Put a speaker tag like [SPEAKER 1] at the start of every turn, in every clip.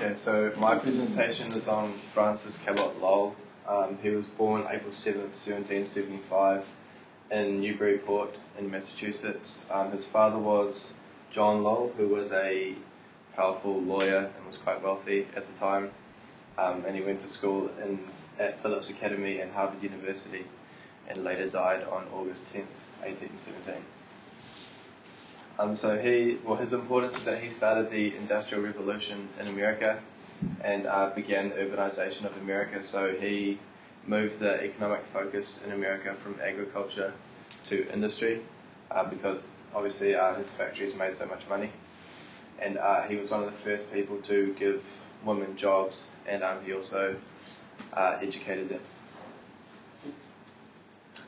[SPEAKER 1] Okay, so my presentation is on Francis Cabot Lowell. He was born April 7th, 1775 in Newburyport in Massachusetts. His father was John Lowell, who was a powerful lawyer and was quite wealthy at the time. And he went to school at Phillips Academy and Harvard University and later died on August 10th, 1817. His importance is that he started the Industrial Revolution in America and began the urbanization of America. So he moved the economic focus in America from agriculture to industry because obviously his factories made so much money. And he was one of the first people to give women jobs, and he also educated them.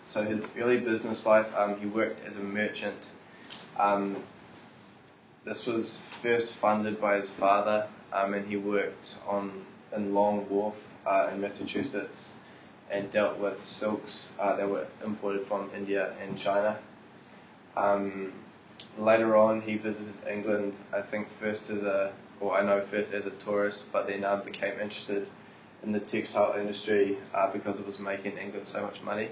[SPEAKER 1] So his early business life, he worked as a merchant. This was first funded by his father, and he worked in Long Wharf in Massachusetts and dealt with silks that were imported from India and China. Later on, he visited England, I think first as a tourist, but then became interested in the textile industry because it was making England so much money.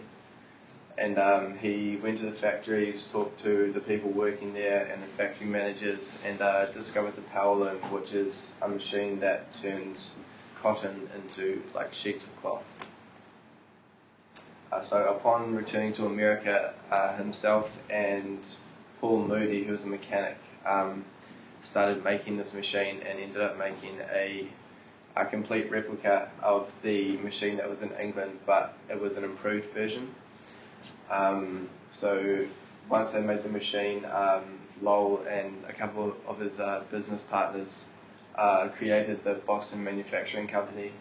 [SPEAKER 1] And he went to the factories, talked to the people working there and the factory managers, and discovered the power loom, which is a machine that turns cotton into like sheets of cloth. So upon returning to America, himself and Paul Moody, who was a mechanic, started making this machine and ended up making a complete replica of the machine that was in England, but it was an improved version. So once they made the machine, Lowell and a couple of his business partners created the Boston Manufacturing Company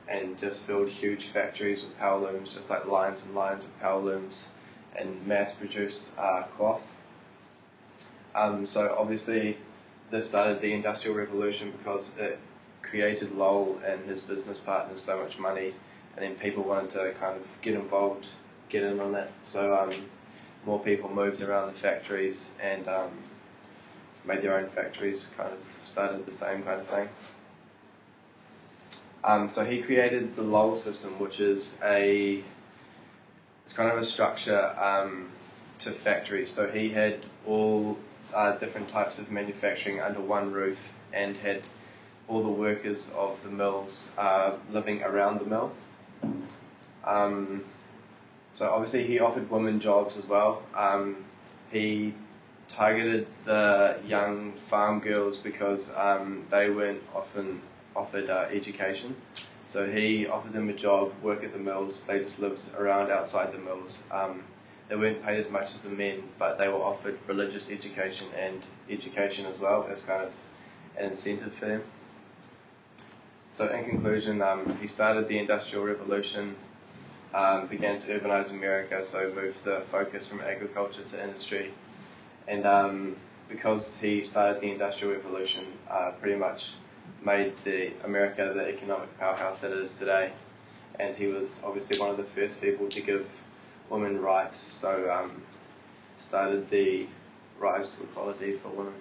[SPEAKER 1] and just filled huge factories with power looms, just like lines and lines of power looms, and mass-produced cloth. So obviously this started the Industrial Revolution because it created Lowell and his business partners so much money, and then people wanted to kind of get involved, get in on that. So more people moved around the factories and made their own factories, kind of started the same kind of thing. So he created the Lowell system, which is it's kind of a structure to factories. So he had all different types of manufacturing under one roof and had all the workers of the mills living around the mill. So obviously he offered women jobs as well. He targeted the young farm girls because they weren't often offered education. So he offered them a job, work at the mills. They just lived around outside the mills. They weren't paid as much as the men, but they were offered religious education and education as well as kind of an incentive for them. So in conclusion, he started the Industrial Revolution, began to urbanize America, so moved the focus from agriculture to industry. And because he started the Industrial Revolution, pretty much made America the economic powerhouse that it is today. And he was obviously one of the first people to give women rights, so started the rise to equality for women.